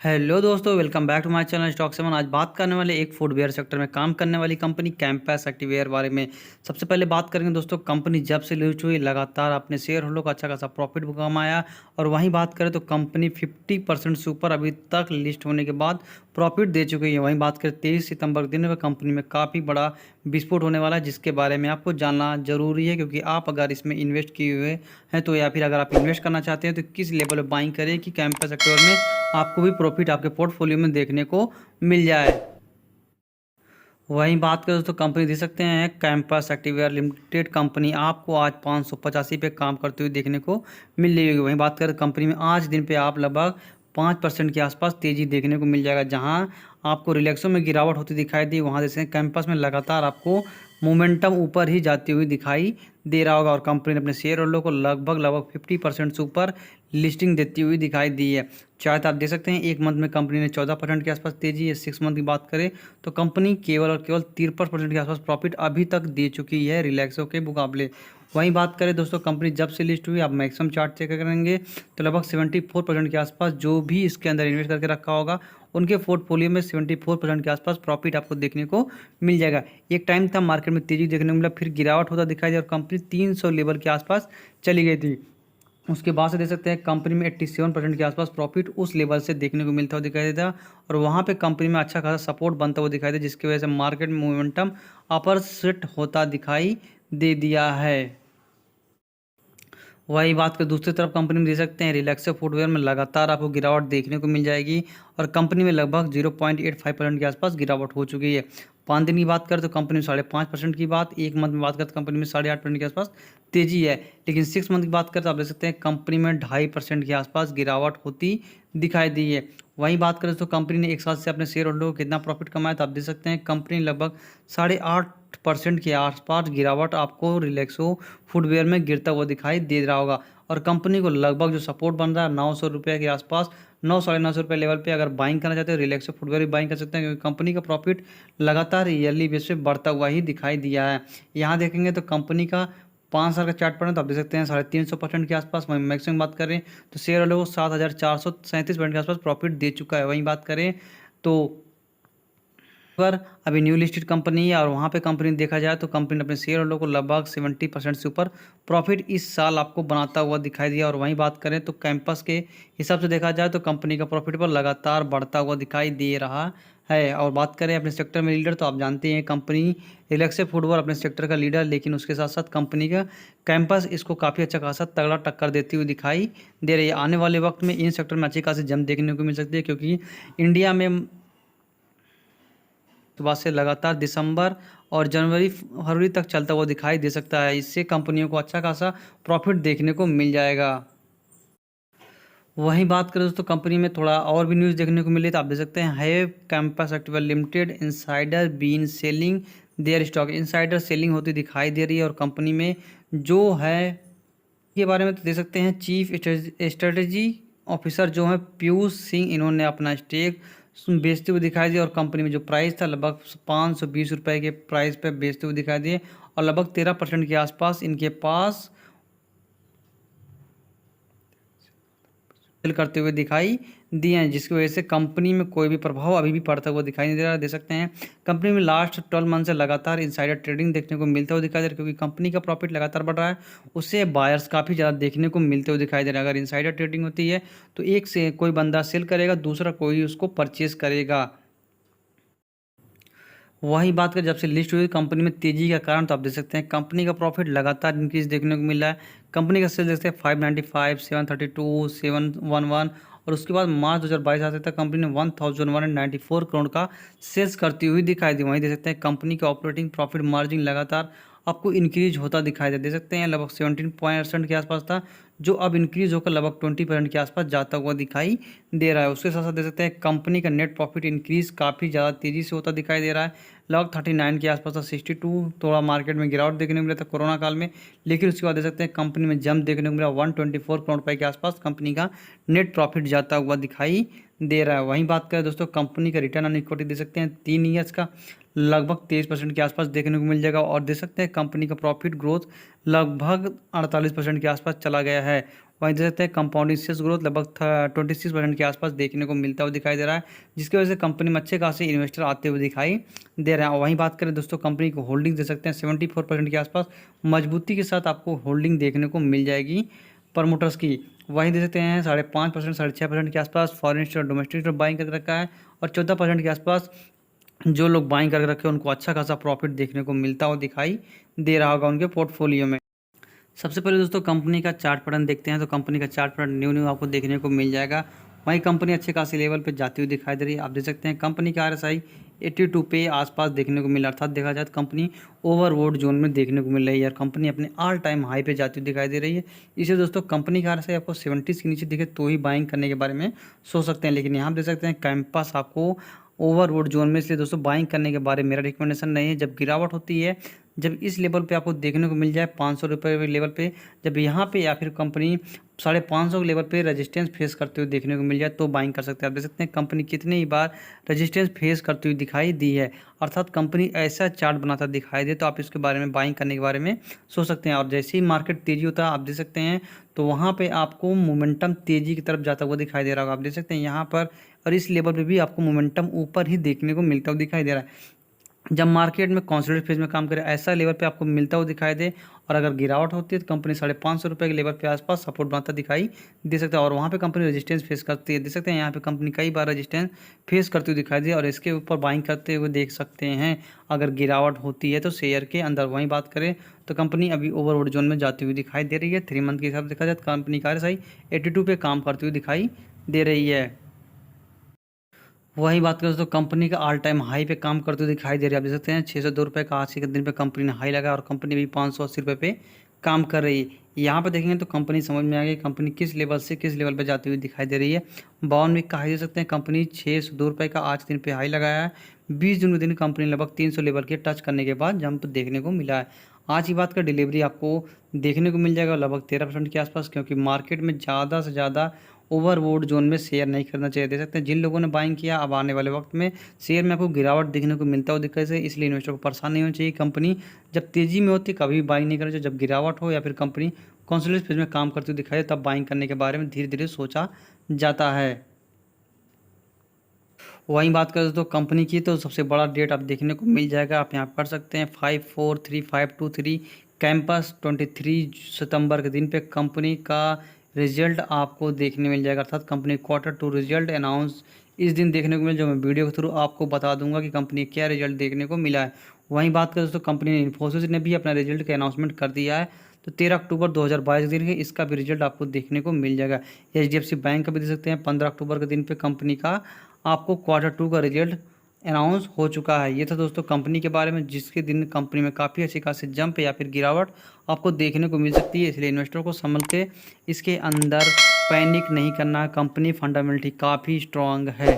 Hello दोस्तों, welcome back to my channel stock 7। आज बात करने वाले एक फुटवेयर सेक्टर में काम करने वाली कंपनी कैंपस एक्टिवेयर बारे में। सबसे पहले बात करेंगे दोस्तों, कंपनी जब से लिस्ट हुई लगातार अपने शेयर होल्डर को अच्छा खासा प्रॉफिट कमाया। और वहीं बात करें तो कंपनी 50% से ऊपर अभी तक लिस्ट होने के बाद प्रॉफिट दे चुकी है। वहीं बात करें 23 सितंबर दिन में कंपनी में काफ़ी बड़ा विस्फोट होने वाला है, जिसके बारे में आपको जानना जरूरी है, क्योंकि आप अगर इसमें इन्वेस्ट किए हुए हैं तो, या फिर अगर आप इन्वेस्ट करना चाहते हैं तो किस लेवल पर बाइंग करें कि कैंपस एक्टिवेयर में आपको भी प्रॉफिट आपके पोर्टफोलियो में देखने को मिल जाए। वहीं बात करें तो कंपनी दे सकते हैं कैंपस एक्टिवेयर लिमिटेड कंपनी आपको आज 585 पे काम करते हुए देखने को मिल रही होगी। वहीं बात करें कंपनी में आज दिन पे आप लगभग 5% के आसपास तेजी देखने को मिल जाएगा। जहां आपको रिलैक्सो में गिरावट होती दिखाई दी, वहां जैसे कैंपस में लगातार आपको मोमेंटम ऊपर ही जाती हुई दिखाई दे रहा होगा। और कंपनी ने अपने शेयर होल्डर को लगभग 50% से ऊपर लिस्टिंग देती हुई दिखाई दी है। चार्ट आप देख सकते हैं, एक मंथ में कंपनी ने 14% के आसपास तेजी है। 6 मंथ की बात करें तो कंपनी केवल और केवल 53% के आसपास प्रॉफिट अभी तक दे चुकी है रिलैक्सो के मुकाबले। वहीं बात करें दोस्तों, कंपनी जब से लिस्ट हुई, आप मैक्सिमम चार्ट चेक करेंगे तो लगभग 74% के आसपास जो भी इसके अंदर इन्वेस्ट करके रखा होगा उनके पोर्टफोलियो में 74% के आसपास प्रॉफिट आपको देखने को मिल जाएगा। एक टाइम था मार्केट में तेजी देखने को मिला, फिर गिरावट होता दिखाई दिया और कंपनी 300 लेवल के आसपास चली गई थी। उसके बाद से देख सकते हैं कंपनी में 87% के आसपास प्रॉफिट उस लेवल से देखने को मिलता हुआ दिखाई देता है। और वहाँ पे कंपनी में अच्छा खासा सपोर्ट बनता हुआ दिखाई दे, जिसकी वजह से मार्केट में मोमेंटम अपर सेट होता दिखाई दे दिया है। वही बात कर दूसरी तरफ कंपनी में दे सकते हैं रिलैक्सो फुटवेयर में लगातार आपको गिरावट देखने को मिल जाएगी। और कंपनी में लगभग 0.85% के आसपास गिरावट हो चुकी है। 5 दिन की बात करें तो कंपनी में 5.5% की बात, एक मंथ में बात करें तो कंपनी में 8.5% के आसपास तेजी है। लेकिन 6 मंथ की बात करें तो आप देख सकते हैं कंपनी में 2.5% के आसपास गिरावट होती दिखाई दी है। वहीं बात करें तो कंपनी ने एक साथ से अपने शेयर होल्डर को कितना प्रॉफिट कमाया, तो आप देख सकते हैं कंपनी लगभग 8.5% के आसपास गिरावट आपको रिलैक्सो फुटवेयर में गिरता हुआ दिखाई दे रहा होगा। और कंपनी को लगभग जो सपोर्ट बन रहा है 900 रुपये के आसपास, 900-950 रुपये लेवल पे अगर बाइंग करना चाहते हैं रिलैक्सो फुटवेयर भी बाइंग कर सकते हैं, क्योंकि कंपनी का प्रॉफिट लगातार ईयरली बेस पे बढ़ता हुआ ही दिखाई दिया है। यहाँ देखेंगे तो कंपनी का 5 साल का चार्ट पढ़ें तो आप देख सकते हैं 350% के आसपास। वहीं मैक्सिमम बात करें तो शेयर होल्डर को 7,437 के आसपास प्रॉफिट दे चुका है। वहीं बात करें तो पर अभी न्यू लिस्टेड कंपनी है और वहाँ पे कंपनी देखा जाए तो कंपनी ने अपने शेयर होल्डर को लगभग 70% से ऊपर प्रॉफिट इस साल आपको बनाता हुआ दिखाई दिया। और वहीं बात करें तो कैंपस के हिसाब से देखा जाए तो कंपनी का प्रॉफिट पर लगातार बढ़ता हुआ दिखाई दे रहा है। और बात करें अपने सेक्टर में लीडर, तो आप जानते हैं कंपनी रिलैक्सो फुटवेयर अपने सेक्टर का लीडर, लेकिन उसके साथ साथ कंपनी का कैंपस इसको काफ़ी अच्छा खासा तगड़ा टक्कर देती हुई दिखाई दे रही है। आने वाले वक्त में इन सेक्टर में अच्छी खासी जंप देखने को मिल सकती है, क्योंकि इंडिया में के बाद से लगातार दिसंबर और जनवरी फरवरी तक चलता हुआ दिखाई दे सकता है। इससे कंपनियों को अच्छा खासा प्रॉफिट देखने को मिल जाएगा। वहीं बात करें दोस्तों, कंपनी में थोड़ा और भी न्यूज़ देखने को मिली तो आप देख सकते हैं have campus activewear limited insider been selling their stock. Insider selling होती दिखाई दे रही है। और कंपनी में जो है के बारे में तो देख सकते हैं चीफ स्ट्रेटजी ऑफिसर जो है पीयूष सिंह, इन्होंने अपना स्टेक बेचते हुए दिखाई दिए। और कंपनी में जो प्राइस था लगभग 520 रुपये के प्राइस पे बेचते हुए दिखाई दिए। और लगभग 13% के आसपास इनके पास सेल करते हुए दिखाई दिए हैं, जिसकी वजह से कंपनी में कोई भी प्रभाव अभी भी पड़ता हुआ दिखाई नहीं दे रहा। दे सकते हैं कंपनी में लास्ट 12 मंथ से लगातार इनसाइडर ट्रेडिंग देखने को मिलता हुआ दिखाई दे रहा है, क्योंकि कंपनी का प्रॉफिट लगातार बढ़ रहा है, उससे बायर्स काफ़ी ज़्यादा देखने को मिलते हुए दिखाई दे रहा है। अगर इनसाइडर ट्रेडिंग होती है तो एक से कोई बंदा सेल करेगा, दूसरा कोई उसको परचेस करेगा। वही बात करें जब से लिस्ट हुई कंपनी में तेजी का कारण, तो आप देख सकते हैं कंपनी का प्रॉफिट लगातार इंक्रीज देखने को मिल रहा है। कंपनी का सेल देखते हैं 595, 732, 711। और उसके बाद मार्च 2022 आते तक कंपनी ने 1194 करोड़ का सेल्स करती हुई दिखाई दी। वहीं देख सकते हैं कंपनी का ऑपरेटिंग प्रॉफिट मार्जिन लगातार आपको इंक्रीज होता दिखाई दे सकते हैं, लगभग 17% के आसपास था, जो अब इंक्रीज होकर लगभग 20% के आसपास जाता हुआ दिखाई दे रहा है। उसके साथ साथ देख सकते हैं कंपनी का नेट प्रॉफिट इंक्रीज काफ़ी ज़्यादा तेज़ी से होता दिखाई दे रहा है। लगभग 39 के आसपास था, 62 थोड़ा मार्केट में गिरावट देखने को मिला था कोरोना काल में, लेकिन उसके बाद देख सकते हैं कंपनी में जंप देखने को मिला। 124 करोड़ रुपये के आसपास कंपनी का नेट प्रॉफिट जाता हुआ दिखाई दे रहा है। वहीं बात करें दोस्तों, कंपनी का रिटर्न ऑन इक्विटी दे सकते हैं 3 ईयर्स का लगभग 23% के आसपास देखने को मिल जाएगा। और देख सकते हैं कंपनी का प्रॉफिट ग्रोथ लगभग 48% के आसपास चला गया है। वहीं देख सकते हैं कंपाउंडिंग सेल्स ग्रोथ लगभग 26% के आसपास देखने को मिलता हुआ दिखाई दे रहा है, जिसकी वजह से कंपनी में अच्छे खासे इन्वेस्टर आते हुए दिखाई दे रहे हैं। वहीं बात करें दोस्तों कंपनी को होल्डिंग दे सकते हैं 74% के आसपास मजबूती के साथ आपको होल्डिंग देखने को मिल जाएगी प्रमोटर्स की। वहीं दे सकते हैं 5.5%, 6.5% के आसपास फॉरेन और डोमेस्टिक बाइंग कर रखा है, और 14% के आसपास जो लोग बाइंग करके रखे हैं उनको अच्छा खासा प्रॉफिट देखने को मिलता हुआ दिखाई दे रहा होगा उनके पोर्टफोलियो में। सबसे पहले दोस्तों कंपनी का चार्ट पैटर्न देखते हैं, तो कंपनी का चार्ट पैटर्न न्यू आपको देखने को मिल जाएगा। वहीं कंपनी अच्छे खासी लेवल पे जाती हुई दिखाई दे रही है। आप देख सकते हैं कंपनी का RSI 82 पे आसपास देखने को मिला, अर्थात देखा जाए तो कंपनी ओवरवोट जोन में देखने को मिल रही है और कंपनी अपने ऑल टाइम हाई पे जाती हुई दिखाई दे रही है। इसे दोस्तों कंपनी का RSI आपको 70 के नीचे दिखे तो ही बाइंग करने के बारे में सोच सकते हैं, लेकिन यहाँ देख सकते हैं कैंपस आपको ओवरवोट जोन में, इसलिए दोस्तों बाइंग करने के बारे में मेरा रिकमेंडेशन नहीं है। जब गिरावट होती है, जब इस लेवल पे आपको देखने को मिल जाए 500 रुपये लेवल पे, जब यहाँ पे या फिर कंपनी 550 के लेवल पे रेजिस्टेंस फेस करते हुए देखने को मिल जाए तो बाइंग कर सकते हैं। आप देख सकते हैं कंपनी कितनी ही बार रेजिस्टेंस फेस करती हुई दिखाई दी है, अर्थात कंपनी ऐसा चार्ट बनाता दिखाई दे तो आप इसके बारे में बाइंग करने के बारे में सोच सकते हैं। और जैसे ही मार्केट तेजी होता है आप देख सकते हैं तो वहाँ पे आपको मोमेंटम तेजी की तरफ जाता हुआ दिखाई दे रहा होगा। आप देख सकते हैं यहाँ पर और इस लेवल पे भी आपको मोमेंटम ऊपर ही देखने को मिलता हुआ दिखाई दे रहा है। जब मार्केट में कॉन्सोलिडेट फेज में काम करे ऐसा लेवल पे आपको मिलता हुआ दिखाई दे, और अगर गिरावट होती है तो कंपनी 550 रुपये के लेवल पे आसपास सपोर्ट बनाता दिखाई दे सकता है, और वहाँ पे कंपनी रेजिस्टेंस फेस करती है। देख सकते हैं यहाँ पे कंपनी कई बार रेजिस्टेंस फेस करती हुई दिखाई दी और इसके ऊपर बाइंग करते हुए देख सकते हैं अगर गिरावट होती है तो शेयर के अंदर। वहीं बात करें तो कंपनी अभी ओवरवोट जोन में जाती हुई दिखाई दे रही है। 3 मंथ के हिसाब से देखा जाए तो कंपनी का RSI 82 पे काम करती हुई दिखाई दे रही है। वही बात करें तो कंपनी का ऑल टाइम हाई पे काम करते हुए दिखाई दे रही है। आप देख सकते हैं 602 रुपये का आज के दिन पे कंपनी ने हाई लगा और कंपनी भी 580 रुपये पे काम कर रही है। यहाँ पे देखेंगे तो कंपनी समझ में आ गई कंपनी किस लेवल से किस लेवल पे जाती हुई दिखाई दे रही है। 52 वीक का हाई दे सकते हैं, कंपनी 602 रुपये का आज दिन पे हाई लगाया है। 20 जून के दिन कंपनी लगभग 300 लेवल के टच करने के बाद जंप देखने को मिला है। आज की बात का डिलीवरी आपको देखने को मिल जाएगा लगभग 13% के आसपास, क्योंकि मार्केट में ज़्यादा से ज़्यादा ओवरबोट जोन में शेयर नहीं करना चाहिए। देख सकते हैं जिन लोगों ने बाइंग किया अब आने वाले वक्त में शेयर में आपको गिरावट देखने को मिलता हो दिक्कत से, इसलिए इन्वेस्टर को परेशान नहीं होना चाहिए। कंपनी जब तेजी में होती है कभी भी बाइंग नहीं करना चाहिए, जब गिरावट हो या फिर कंपनी कॉन्सोलिडेट फेज में काम करती हुई दिखाई दे तब बाइंग करने के बारे में धीरे धीरे सोचा जाता है। वहीं बात करें तो कंपनी की तो सबसे बड़ा डेट आप देखने को मिल जाएगा, आप यहाँ पढ़ सकते हैं 5/4/3523 कैंपस 23 सितंबर के दिन पे कंपनी का रिजल्ट आपको देखने मिल जाएगा, अर्थात कंपनी Q2 रिजल्ट अनाउंस इस दिन देखने को मिल, जो मैं वीडियो के थ्रू आपको बता दूंगा कि कंपनी क्या रिजल्ट देखने को मिला है। वहीं बात करें तो कंपनी इन्फोसिस ने भी अपना रिजल्ट का अनाउंसमेंट कर दिया है, तो 13 अक्टूबर 2022 के दिन इसका भी रिजल्ट आपको देखने को मिल जाएगा। HDFC बैंक का भी देख सकते हैं 15 अक्टूबर के दिन पे कंपनी का आपको Q2 का रिजल्ट अनाउंस हो चुका है। ये था दोस्तों कंपनी के बारे में, जिसके दिन कंपनी में काफ़ी अच्छी खासी जंप या फिर गिरावट आपको देखने को मिल सकती है, इसलिए इन्वेस्टर को संभल के इसके अंदर पैनिक नहीं करना। कंपनी फंडामेंटली काफ़ी स्ट्रांग है।